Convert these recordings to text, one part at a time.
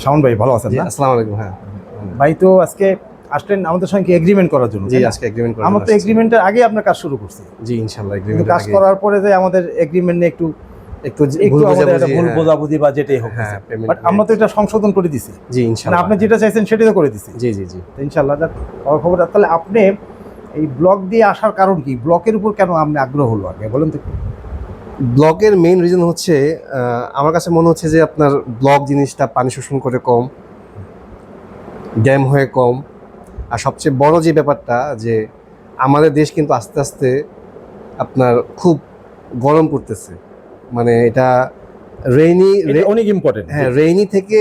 শাওন ভাই ভালো আছেন? আসসালামু আলাইকুম। হ্যাঁ ভাই, তো আজকে আসলেন আমাদের সঙ্গে এগ্রিমেন্ট করার জন্য। জি, আজকে এগ্রিমেন্ট করার আমরা জন্য তো আসছি। এগ্রিমেন্টের আগে আপনার কাজ শুরু করছি, জি ইনশাআল্লাহ কিন্তু এগ্রিমেন্টের কাজ আগে করার পরে যে আমাদের এগ্রিমেন্ট নিয়ে একটু একটু একটু আমাদের একটা ভুল হ্যাঁ। বোঝাবুঝি বা যেটাই হোক, হ্যাঁ, payment বাট আমরা তো এটা সংশোধন করে দিছি। জি মানে ইনশাআল্লাহ আপনি যেটা চাইছেন সেটাই তো করে দিছি। জি জি জি তো ইনশাআল্লাহ যাক খবর। তাহলে আপনি এই ব্লগ দিয়ে আসার কারণ কি? ব্লকের উপর কেন আপনি আগ্রহ হলো আগে বলেন তো একটু। ব্লগের মেইন রিজন হচ্ছে আমার কাছে মনে হচ্ছে যে আপনার ব্লগ জিনিসটা পানি শোষণ করে কম, ড্যাম হয়ে কম, আর সবচেয়ে বড় যে ব্যাপারটা যে আমাদের দেশ কিন্তু আস্তে আস্তে আপনার খুব গরম পড়তেছে। মানে এটা রেইনি এটা অনেক ইম্পর্টেন্ট। হ্যাঁ, রেইনি থেকে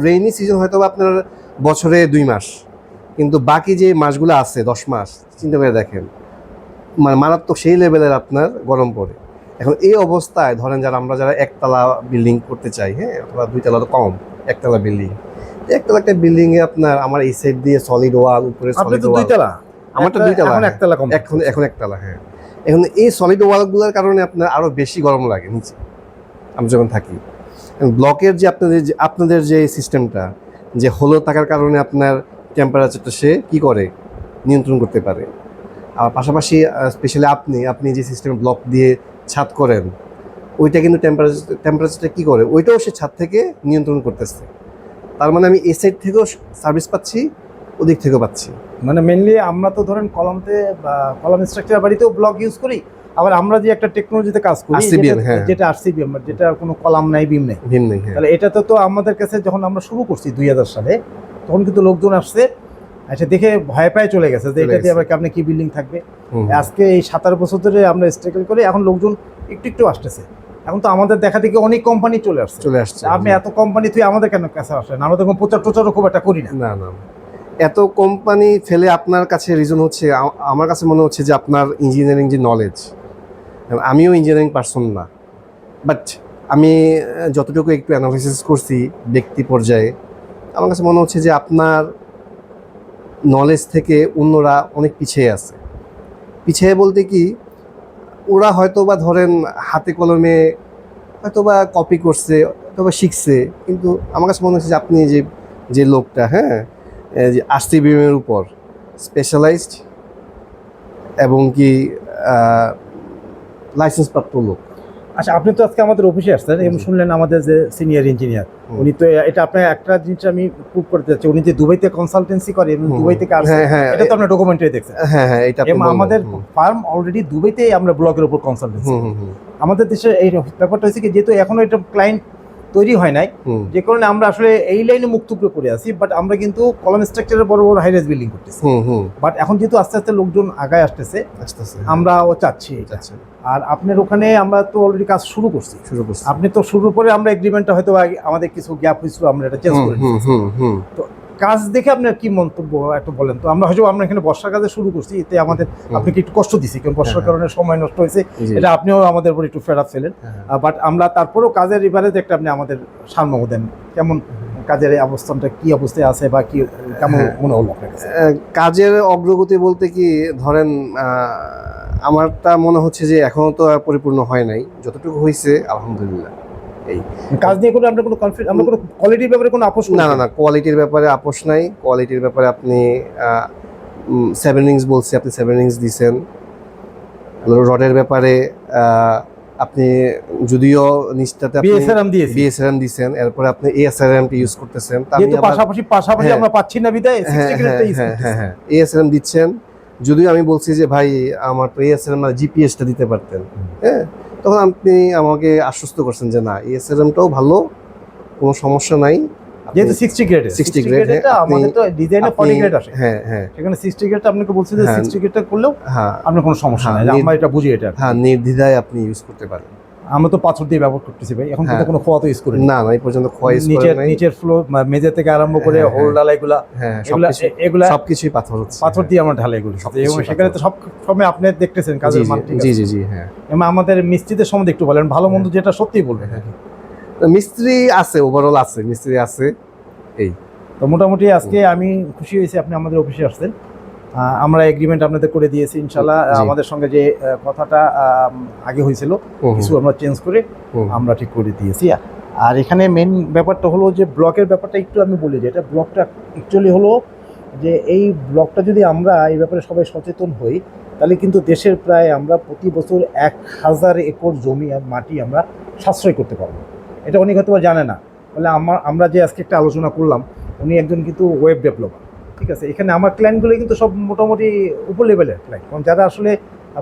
রেইনি সিজন হয়তো বা আপনার বছরে 2 মাস, কিন্তু বাকি যে মাসগুলো আছে 10 মাস চিন্তা করে দেখেন, মানে মারাত্মক সেই লেভেলের আপনার গরম পড়ে। এখন এই অবস্থায় ধরেন যারা একতলা বিল্ডিং করতে চাই, হ্যাঁ, অথবা 2 তলা তো কম, একতলা বিল্ডিং, একতলা একটা বিল্ডিংয়ে আপনার আমার এই সাইড দিয়ে সলিড ওয়াল, উপরে আপনি সলিড তো ওয়াল, দুইতলা, আমারটা 2 তলা, এখন একতলা কম, এখন একতলা। হ্যাঁ, এখন এই সলিড ওয়ালগুলোর কারণে আপনার আরো বেশি গরম লাগে নিচে আমি যখন থাকি। ব্লকের যে আপনাদের যে সিস্টেমটা, যে হলো থাকার কারণে আপনার টেম্পারেচারটা সে কি করে নিয়ন্ত্রণ করতে পারে। আর পাশাপাশি স্পেশালি আপনি যে সিস্টেমে ব্লক দিয়ে ছাদ করেন, ওইটা কিন্তু টেম্পারেচারটা কি করে, ওইটাও সে ছাদ থেকে নিয়ন্ত্রণ করতেছে। তার মানে আমি এই সাইড থেকেও সার্ভিস পাচ্ছি, ওদিক থেকেও পাচ্ছি। মানে মেনলি আমরা তো ধরেন কলামতে বা কলাম স্ট্রাকচার বাড়িতেও ব্লক ইউজ করি, আবার আমরা যে একটা টেকনোলজিতে কাজ করি RCBM, হ্যাঁ। যেটা আরসিবিএম, যেটা কোনো কলাম নাই, বিম নেই। ভিন্ন নেই, হ্যাঁ। তাহলে এটাতে তো আমাদের কাছে যখন আমরা শুরু করছি 2000 সালে, তখন কিন্তু লোকজন আসছে, আচ্ছা দেখে ভয় পায় চলে গেছে যে এটা দিয়ে আবার আপনি কি বিল্ডিং থাকবে। আজকে এই 17 বছর ধরে আমরা স্ট্রাগল করে এখন লোকজন একটু একটু আসতেছে। এখন তো আমাদের দেখা দেখি অনেক কোম্পানি চলে আসছে। আপনি এত কোম্পানি তুই আমাদের কেন কাছে আসেন? আমরা তো প্রচার টোচারও খুব একটা করি না। না না, এত কোম্পানি ফেলে আপনার কাছে রিজন হচ্ছে, আমার কাছে মনে হচ্ছে যে আপনার ইঞ্জিনিয়ারিং যে নলেজ, আমিও ইঞ্জিনিয়ারিং পারসন না, বাট আমি যতটুকু একটু অ্যানালাইসিস করছি ব্যক্তি পর্যায়ে, আমার কাছে মনে হচ্ছে যে আপনার নলেজ থেকে অন্যরা অনেক পিছিয়ে আছে। পিছিয়ে বলতে কি, ওরা হয়তো বা ধরেন হাতে কলমে হয়তো বা কপি করছে, হয়তো বা শিখছে, কিন্তু আমার কাছে মনে হচ্ছে যে আপনি যে লোকটা, হ্যাঁ, যে RCBM-এর উপর স্পেশালাইজড এবং কি লাইসেন্স প্রাপ্ত লোক। আচ্ছা, আপনি তো আজকে আমাদের অফিসে আসছেন এবং শুনলেন আমাদের যে সিনিয়র ইঞ্জিনিয়ার, উনি তো এটা আপনার একটা জিনিস আমি প্রুভ করতে চাচ্ছি, উনি যে দুবাইতে কনসালটেন্সি করে এবং দুবাই থেকে আসছে, এটা তো আপনার ডকুমেন্টারি দেখছেন। হ্যাঁ হ্যাঁ, এটা আমাদের ফার্ম অলরেডি দুবাইতে, আমরা ব্লকের উপর কনসালটেন্সি। আমাদের দেশে এই ব্যাপারটা হচ্ছে কি, যেহেতু এখনো এটা ক্লায়েন্ট তৈরি হয় নাই, যে কারণে আমরা আসলে এই লাইনে মুক্ত করে আছি, বাট আমরা কিন্তু কলাম স্ট্রাকচারের বড় বড় হাইরাইজ বিল্ডিং করতেছি। বাট এখন যেহেতু আস্তে আস্তে লোকজন আগায় আসতেছে, আমরাও চাচ্ছি। আর আপনার ওখানে আমরা তো অলরেডি কাজ শুরু করছি। আপনি তো শুরুর পরে আমরা এগ্রিমেন্টটা হয়তো আমাদের কিছু গ্যাপ হয়েছিল, আমরা এটা চেঞ্জ করে দিয়েছি। তো কাজ দেখে আপনার কি মন্তব্য একটু বলেন তো। আমরা হয়তো আমরা এখানে বর্ষার কাজে শুরু করছি, এতে আমাদের আপনাকে একটু কষ্ট দিছি, কারণ বর্ষার কারণে সময় নষ্ট হয়েছে, এটা আপনিও আমাদের উপর একটু ফেড আপ ছিলেন। বাট আমরা তারপরেও কাজের এবারে একটা আপনি আমাদের সারমর্ম দেন, কেমন কাজের এই অবস্থানটা, কি অবস্থায় আছে বা কি কেমন মনে হলো আপনার কাছে? কাজের অগ্রগতি বলতে কি, ধরেন আমারটা মনে হচ্ছে যে এখনো তো পরিপূর্ণ হয় নাই, যতটুকু হয়েছে আলহামদুলিল্লাহ। এই কাজ নিয়ে কোনো আমরা কোনো কনফিডেন্স, আমরা কোনো কোয়ালিটির ব্যাপারে কোনো আপোষ না না না, কোয়ালিটির ব্যাপারে আপোষ নাই। কোয়ালিটির ব্যাপারে আপনি 7 রিংস বলছি, আপনি 7 রিংস দিয়েছেন। রডের ব্যাপারে আপনি যদিও নিচটাতে বিএসআরএম দিয়েছেন, এরপরে আপনি এএসআরএম টি ইউজ করতেছেন, যেহেতু পাশাপাশি আমরা পাচ্ছি না বিদায় 60 গ্রেডটা ইউজ করতেছি। হ্যাঁ, এএসআরএম দিচ্ছেন। যদিও আমি বলছি যে ভাই আমার তো এএসআরএম না, জিপিএসটা দিতে পারতেন, হ্যাঁ, তখন আপনি আমাকে আশ্বস্ত করছেন যে না, এএসআরএমটাও ভালো, কোনো সমস্যা নাই। যেহেতু 60 গ্রেড, এটা আমাদের তো ডিজাইনে 40 গ্রেড আসে। হ্যাঁ হ্যাঁ, সেখানে 60 গ্রেডটা আপনাকে বলছি যে 60 গ্রেডটা করলেও আপনার কোনো সমস্যা নাই, আমরা এটা বুঝি। এটা হ্যাঁ, নির্দ্বিধায় আপনি ইউজ করতে পারেন। আমরা তো পাথর দিয়ে ব্যবহার করতেছি ভাই, এখন কিন্তু কোনো খোয়া তো ইউজ করি না, এই পর্যন্ত খোয়া ইউজ করি নাই। নিচের ফ্লোর, মেঝে থেকে আরম্ভ করে হোল ঢালাইগুলা, এগুলা সবকিছুই পাথর হচ্ছে, পাথর দিয়ে আমরা ঢালাই করি। এবং সেখানে তো সব সময় আপনি দেখতেছেন কাজের মান। জি জি জি, হ্যাঁ। এবং আমাদের মিস্ত্রিদের সম্বন্ধে একটু বলেন, ভালো মন্দ যেটা সত্যিই বলবেন। মিস্ত্রি আছে, ওভারঅল আছে, মিস্ত্রি আছে। এই তো মোটামুটি আজকে আমি খুশি হয়েছি আপনি আমাদের অফিসে আসছেন। আমরা এগ্রিমেন্ট আপনাদের করে দিয়েছি ইনশাল্লাহ। আমাদের সঙ্গে যে কথাটা আগে হয়েছিল, কিছু আমরা চেঞ্জ করে আমরা ঠিক করে দিয়েছি। আর এখানে মেন ব্যাপারটা হলো যে ব্লকের ব্যাপারটা একটু আমি বলি যে এটা ব্লকটা অ্যাকচুয়ালি হলো যে এই ব্লকটা যদি আমরা এই ব্যাপারে সবাই সচেতন হই তাহলে কিন্তু দেশের প্রায় আমরা প্রতি বছর 1000 একর জমি আর মাটি আমরা সাশ্রয় করতে পারবো। এটা অনেক হয়তো জানে না। বলে আমরা যে আজকে একটা আলোচনা করলাম, উনি একজন কিন্তু ওয়েব ডেভেলপার, ঠিক আছে। এখানে আমার ক্লায়েন্টগুলো কিন্তু সব মোটামুটি উপর লেভেলের ক্লায়েন্ট, কারণ যারা আসলে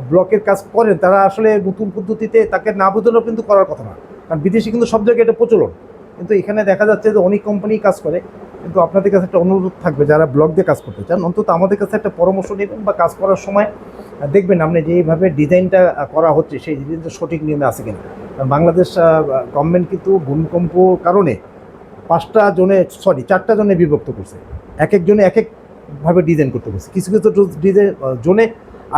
ব্লকের কাজ করেন তারা আসলে নতুন পদ্ধতিতে তাকে না বোঝালেও কিন্তু করার কথা না, কারণ বিদেশে কিন্তু সব জায়গায় এটা প্রচলন। কিন্তু এখানে দেখা যাচ্ছে যে অনেক কোম্পানি কাজ করে। কিন্তু আপনাদের কাছে একটা অনুরোধ থাকবে, যারা ব্লক দিয়ে কাজ করতে চান অন্তত আমাদের কাছে একটা পরামর্শ নেবেন, বা কাজ করার সময় দেখবেন আপনি যেইভাবে ডিজাইনটা করা হচ্ছে সেই ডিজাইনটা সঠিক নিয়মে আছে কিনা। কারণ বাংলাদেশ গভর্নমেন্ট কিন্তু ভূমিকম্পর কারণে 4টা জনে বিভক্ত করছে, এক একজনে এক একভাবে ডিজাইন করতে বলছে। কিছু কিছু ডিজাইন জোনে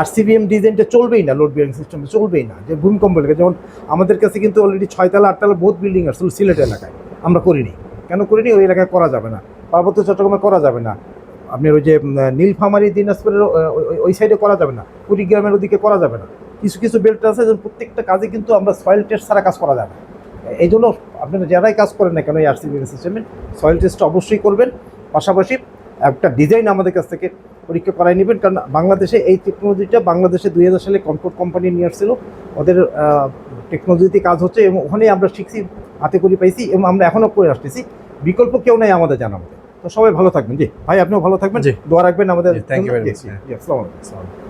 আরসিবিএম ডিজাইনটা চলবেই না, লোড বিয়ারিং সিস্টেমে চলবেই না, যে ভূমিকম্প এলাকা। যেমন আমাদের কাছে কিন্তু অলরেডি 6তলা 8তলা বহুত বিল্ডিং আসছিল সিলেট এলাকায়, আমরা করিনি। কেন করিনি? ওই এলাকায় করা যাবে না, পার্বত্য চট্টগ্রামে করা যাবে না, আপনার ওই যে নীলফামারী দিনাজপুরের ওই সাইডে করা যাবে না, কুড়িগ্রামের ওদিকে করা যাবে না। কিছু কিছু বেল্ট আছে যে প্রত্যেকটা কাজে কিন্তু আমরা সয়েল টেস্ট ছাড়া কাজ করা যাবে না। এই জন্য আপনারা যারাই কাজ করেন না কেন এই আরসিবি সিস্টেমে সয়েল টেস্ট অবশ্যই করবেন, পাশাপাশি একটা ডিজাইন আমাদের কাছ থেকে পরীক্ষা করাই নেবেন। কারণ বাংলাদেশে এই টেকনোলজিটা বাংলাদেশে 2000 সালে কনকর্ড কোম্পানি নিয়ে আসছিল, ওদের টেকনোলজিতে কাজ হচ্ছে এবং ওখানেই আমরা শিখছি, হাতে করে পাইছি এবং আমরা এখনও করে আসতেছি। বিকল্প কেউ নাই আমাদের জানা মতে। তো সবাই ভালো থাকবেন। জি ভাই, আপনিও ভালো থাকবেন, জি। দোয়া রাখবেন আমাদের। জি, thank you very much. জি, আসসালামু আলাইকুম।